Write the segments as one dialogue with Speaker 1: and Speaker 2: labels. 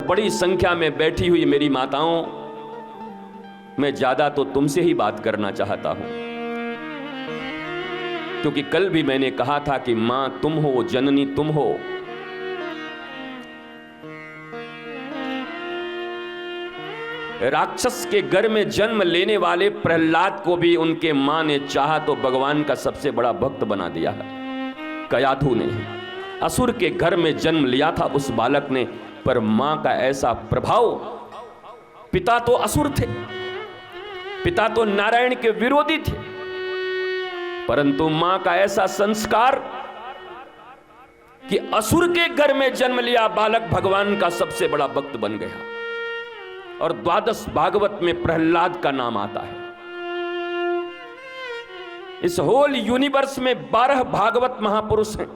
Speaker 1: बड़ी संख्या में बैठी हुई मेरी माताओं, मैं ज्यादा तो तुमसे ही बात करना चाहता हूं, क्योंकि कल भी मैंने कहा था कि मां तुम हो, जननी तुम हो। राक्षस के घर में जन्म लेने वाले प्रहलाद को भी उनके मां ने चाहा तो भगवान का सबसे बड़ा भक्त बना दिया है। कयाधु ने असुर के घर में जन्म लिया था उस बालक ने, पर मां का ऐसा प्रभाव, पिता तो असुर थे, पिता तो नारायण के विरोधी थे, परंतु मां का ऐसा संस्कार कि असुर के घर में जन्म लिया बालक भगवान का सबसे बड़ा भक्त बन गया। और द्वादश भागवत में प्रहलाद का नाम आता है। इस होल यूनिवर्स में 12 भागवत महापुरुष हैं,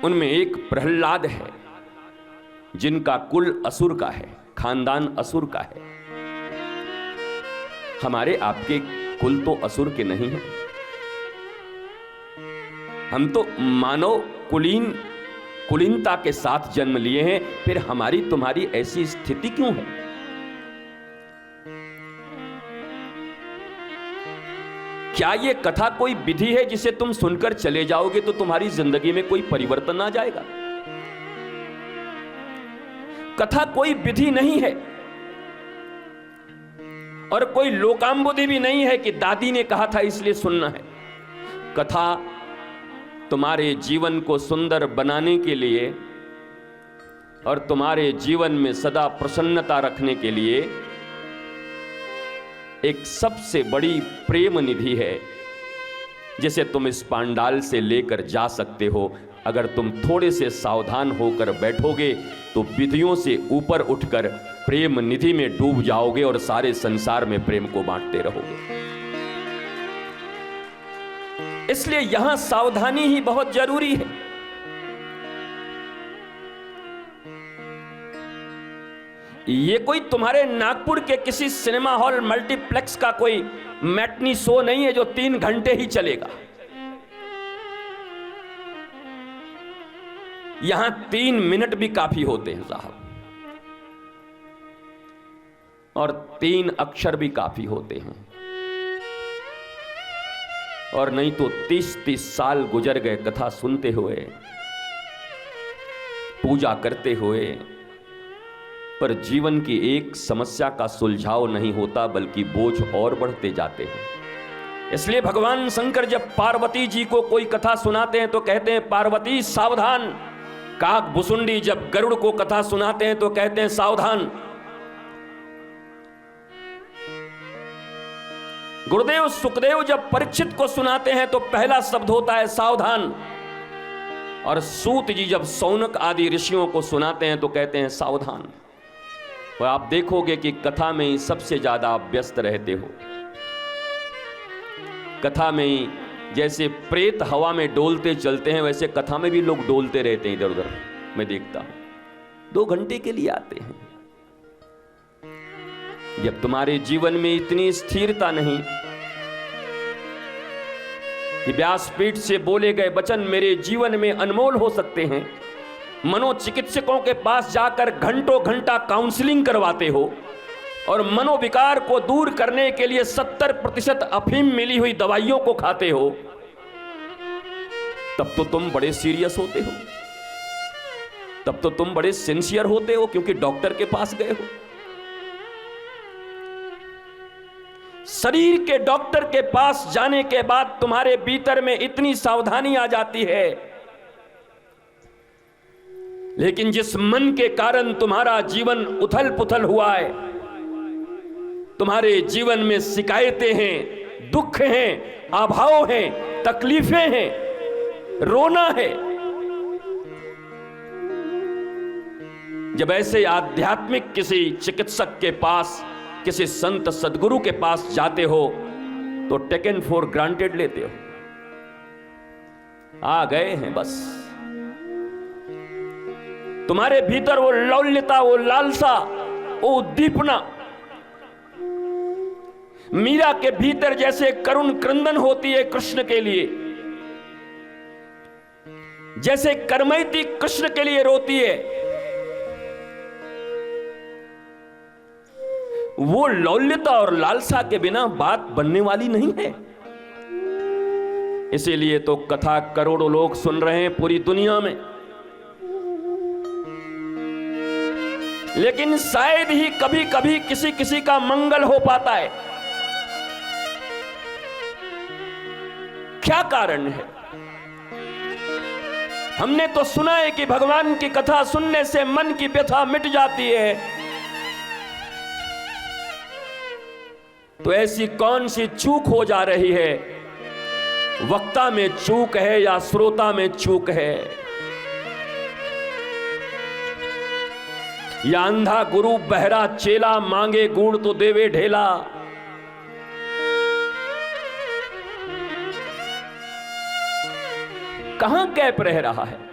Speaker 1: उनमें एक प्रहलाद है जिनका कुल असुर का है, खानदान असुर का है। हमारे आपके कुल तो असुर के नहीं है, हम तो मानव कुलीनता के साथ जन्म लिए हैं, फिर हमारी तुम्हारी ऐसी स्थिति क्यों है? क्या यह कथा कोई विधि है जिसे तुम सुनकर चले जाओगे तो तुम्हारी जिंदगी में कोई परिवर्तन आ जाएगा? कथा कोई विधि नहीं है और कोई लोकांबुधि भी नहीं है कि दादी ने कहा था इसलिए सुनना है। कथा तुम्हारे जीवन को सुंदर बनाने के लिए और तुम्हारे जीवन में सदा प्रसन्नता रखने के लिए एक सबसे बड़ी प्रेम निधि है, जिसे तुम इस पांडाल से लेकर जा सकते हो। अगर तुम थोड़े से सावधान होकर बैठोगे तो विधियों से ऊपर उठकर प्रेम निधि में डूब जाओगे और सारे संसार में प्रेम को बांटते रहोगे। इसलिए यहां सावधानी ही बहुत जरूरी है। ये कोई तुम्हारे नागपुर के किसी सिनेमा हॉल मल्टीप्लेक्स का कोई मैटनी शो नहीं है जो 3 घंटे ही चलेगा। यहां 3 मिनट भी काफी होते हैं साहब, और 3 अक्षर भी काफी होते हैं, और नहीं तो 30-30 साल गुजर गए कथा सुनते हुए, पूजा करते हुए, पर जीवन की एक समस्या का सुलझाव नहीं होता, बल्कि बोझ और बढ़ते जाते हैं। इसलिए भगवान शंकर जब पार्वती जी को कोई कथा सुनाते हैं तो कहते हैं पार्वती सावधान। काक भुसुंडी जब गरुड़ को कथा सुनाते हैं तो कहते हैं सावधान। गुरुदेव सुखदेव जब परीक्षित को सुनाते हैं तो पहला शब्द होता है सावधान। और सूत जी जब सौनक आदि ऋषियों को सुनाते हैं तो कहते हैं सावधान। और आप देखोगे कि कथा में ही सबसे ज्यादा आप व्यस्त रहते हो। कथा में ही जैसे प्रेत हवा में डोलते चलते हैं, वैसे कथा में भी लोग डोलते रहते हैं इधर उधर। मैं देखता हूं 2 घंटे के लिए आते हैं। जब तुम्हारे जीवन में इतनी स्थिरता नहीं कि व्यासपीठ से बोले गए वचन मेरे जीवन में अनमोल हो सकते हैं, मनोचिकित्सकों के पास जाकर घंटों घंटा काउंसलिंग करवाते हो और मनोविकार को दूर करने के लिए 70% अफीम मिली हुई दवाइयों को खाते हो, तब तो तुम बड़े सीरियस होते हो, तब तो तुम बड़े सिंसियर होते हो, क्योंकि डॉक्टर के पास गए हो। शरीर के डॉक्टर के पास जाने के बाद तुम्हारे भीतर में इतनी सावधानी आ जाती है, लेकिन जिस मन के कारण तुम्हारा जीवन उथल पुथल हुआ है, तुम्हारे जीवन में शिकायतें हैं, दुख हैं, अभाव हैं, तकलीफें हैं, रोना है, जब ऐसे आध्यात्मिक किसी चिकित्सक के पास, किसी संत सदगुरु के पास जाते हो तो टेकन फॉर ग्रांटेड लेते हो। आ गए हैं बस। तुम्हारे भीतर वो लौल्यता, वो लालसा, वो उद्दीपना, मीरा के भीतर जैसे करुण क्रंदन होती है कृष्ण के लिए, जैसे करमैती कृष्ण के लिए रोती है, वो लौल्यता और लालसा के बिना बात बनने वाली नहीं है। इसीलिए तो कथा करोड़ों लोग सुन रहे हैं पूरी दुनिया में, लेकिन शायद ही कभी कभी किसी किसी का मंगल हो पाता है। क्या कारण है? हमने तो सुना है कि भगवान की कथा सुनने से मन की व्यथा मिट जाती है, तो ऐसी कौन सी चूक हो जा रही है? वक्ता में चूक है या श्रोता में चूक है? या अंधा गुरु बहरा चेला, मांगे गुड़ तो देवे ढेला। कहां गैप रह रहा है?